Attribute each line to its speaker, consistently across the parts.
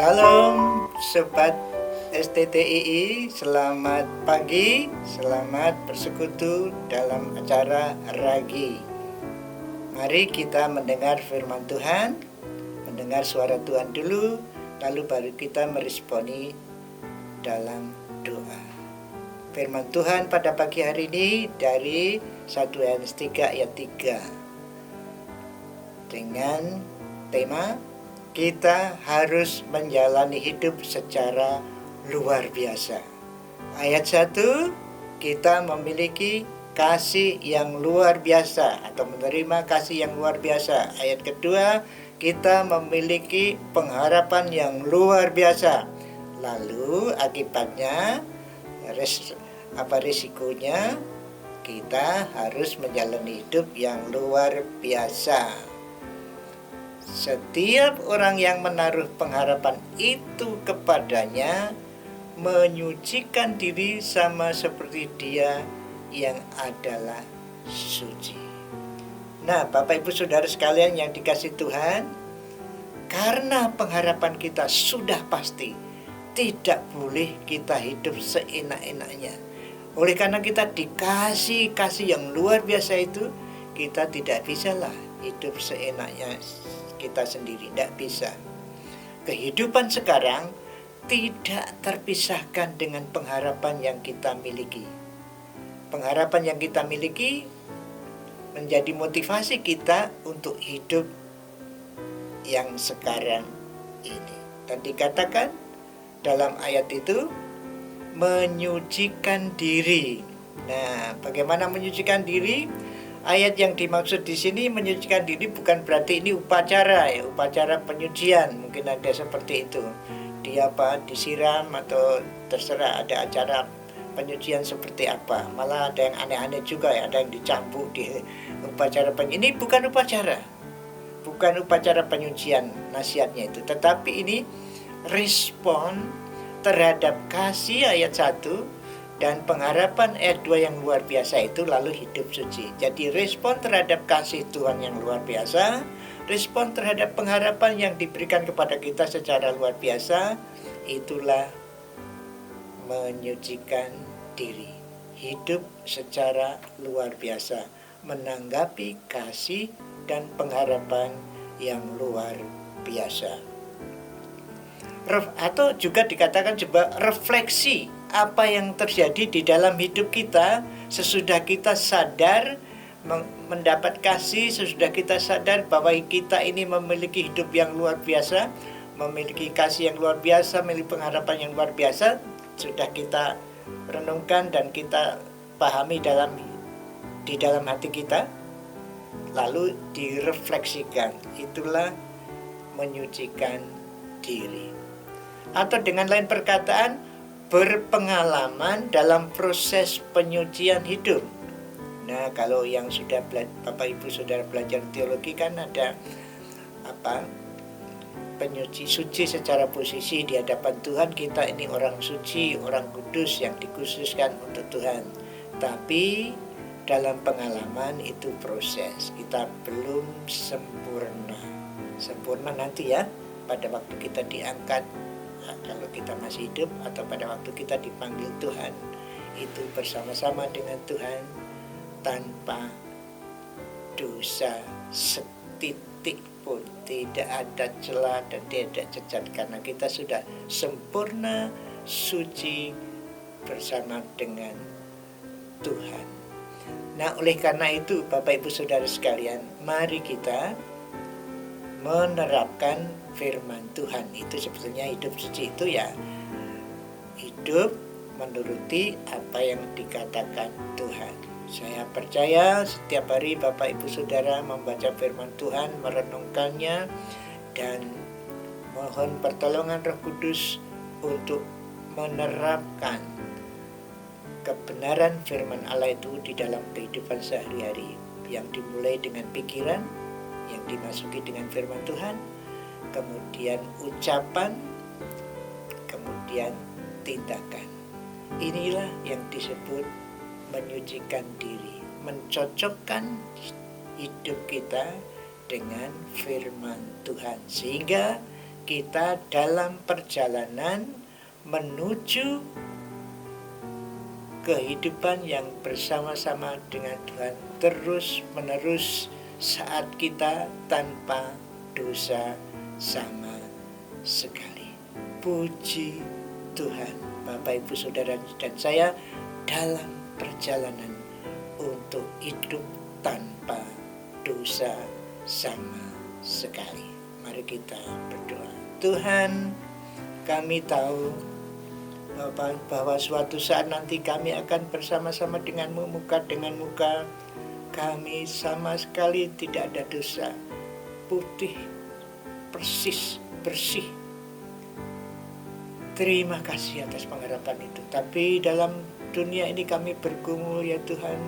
Speaker 1: Salam Sobat STTII, selamat pagi, selamat bersekutu dalam acara Ragi. Mari kita mendengar firman Tuhan, mendengar suara Tuhan dulu, lalu baru kita meresponi dalam doa. Firman Tuhan pada pagi hari ini dari 1 Yohanes 3 ayat 3 dengan tema kita harus menjalani hidup secara luar biasa. Ayat 1, kita memiliki kasih yang luar biasa atau menerima kasih yang luar biasa. Ayat kedua, kita memiliki pengharapan yang luar biasa. Lalu akibatnya risikonya? Kita harus menjalani hidup yang luar biasa. Setiap orang yang menaruh pengharapan itu kepadanya menyucikan diri sama seperti Dia yang adalah suci. Nah, Bapak Ibu Saudara sekalian yang dikasihi Tuhan, karena pengharapan kita sudah pasti, tidak boleh kita hidup seenak-enaknya. Oleh karena kita dikasih kasih yang luar biasa itu, kita tidak bisalah hidup seenaknya kita sendiri, tidak bisa. Kehidupan sekarang tidak terpisahkan dengan pengharapan yang kita miliki. Pengharapan yang kita miliki menjadi motivasi kita untuk hidup yang sekarang ini. Dan dikatakan dalam ayat itu, menyucikan diri. Nah, bagaimana menyucikan diri? Ayat yang dimaksud di sini menyucikan diri bukan berarti ini upacara ya, upacara penyucian. Mungkin ada seperti itu. Dia disiram atau terserah ada acara penyucian seperti apa. Malah ada yang aneh-aneh juga ya, ada yang dicambuk di upacara penyucian. Ini bukan upacara. Bukan upacara penyucian nasihatnya itu, tetapi ini respon terhadap kasih ayat 1 dan pengharapan ayat 2 yang luar biasa itu, lalu hidup suci. Jadi respon terhadap kasih Tuhan yang luar biasa, respon terhadap pengharapan yang diberikan kepada kita secara luar biasa, itulah menyucikan diri. Hidup secara luar biasa, menanggapi kasih dan pengharapan yang luar biasa. Atau juga dikatakan coba refleksi apa yang terjadi di dalam hidup kita sesudah kita sadar mendapat kasih, sesudah kita sadar bahwa kita ini memiliki hidup yang luar biasa, memiliki kasih yang luar biasa, memiliki pengharapan yang luar biasa, sudah kita renungkan dan kita pahami di dalam hati kita, lalu direfleksikan. Itulah menyucikan diri. Atau dengan lain perkataan, berpengalaman dalam proses penyucian hidup. Nah, kalau yang sudah Bapak Ibu Saudara belajar teologi kan ada penyuci suci secara posisi di hadapan Tuhan. Kita ini orang suci, orang kudus yang dikhususkan untuk Tuhan. Tapi dalam pengalaman itu proses, kita belum sempurna. Sempurna nanti ya, pada waktu kita diangkat, kalau kita masih hidup atau pada waktu kita dipanggil Tuhan, itu bersama-sama dengan Tuhan tanpa dosa setitik pun, tidak ada celah dan tidak cacat, karena kita sudah sempurna, suci bersama dengan Tuhan. Nah, oleh karena itu Bapak Ibu Saudara sekalian, mari kita menerapkan firman Tuhan. Itu sebetulnya hidup suci itu ya hidup menuruti apa yang dikatakan Tuhan. Saya percaya setiap hari Bapak Ibu Saudara membaca firman Tuhan, merenungkannya, dan mohon pertolongan Roh Kudus untuk menerapkan kebenaran firman Allah itu di dalam kehidupan sehari-hari, yang dimulai dengan pikiran, yang dimasuki dengan firman Tuhan, kemudian ucapan, kemudian tindakan. Inilah yang disebut menyucikan diri, mencocokkan hidup kita dengan firman Tuhan, sehingga kita dalam perjalanan menuju kehidupan yang bersama-sama dengan Tuhan terus-menerus saat kita tanpa dosa sama sekali. Puji Tuhan, Bapak, Ibu, Saudara, dan saya dalam perjalanan untuk hidup tanpa dosa sama sekali. Mari kita berdoa. Tuhan, kami tahu bahwa suatu saat nanti kami akan bersama-sama denganmu muka dengan muka. Kami sama sekali tidak ada dosa, putih, persis, bersih. Terima kasih atas pengharapan itu. Tapi dalam dunia ini kami bergumul ya Tuhan,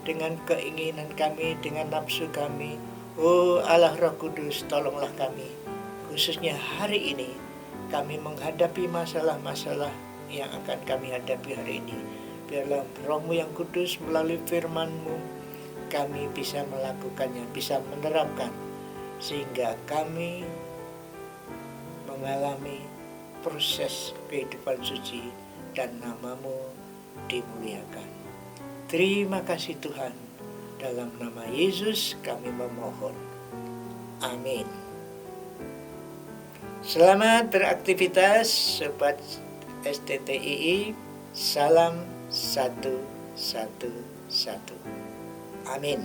Speaker 1: dengan keinginan kami, dengan nafsu kami. Oh Allah Roh Kudus, tolonglah kami. Khususnya hari ini kami menghadapi masalah-masalah yang akan kami hadapi hari ini. Biarlah Roh-Mu yang kudus melalui firman-Mu kami bisa melakukannya, bisa menerapkan, sehingga kami mengalami proses kehidupan suci dan nama-Mu dimuliakan. Terima kasih Tuhan, dalam nama Yesus kami memohon. Amin. Selamat beraktivitas Sobat STTII. Salam 111. Amin.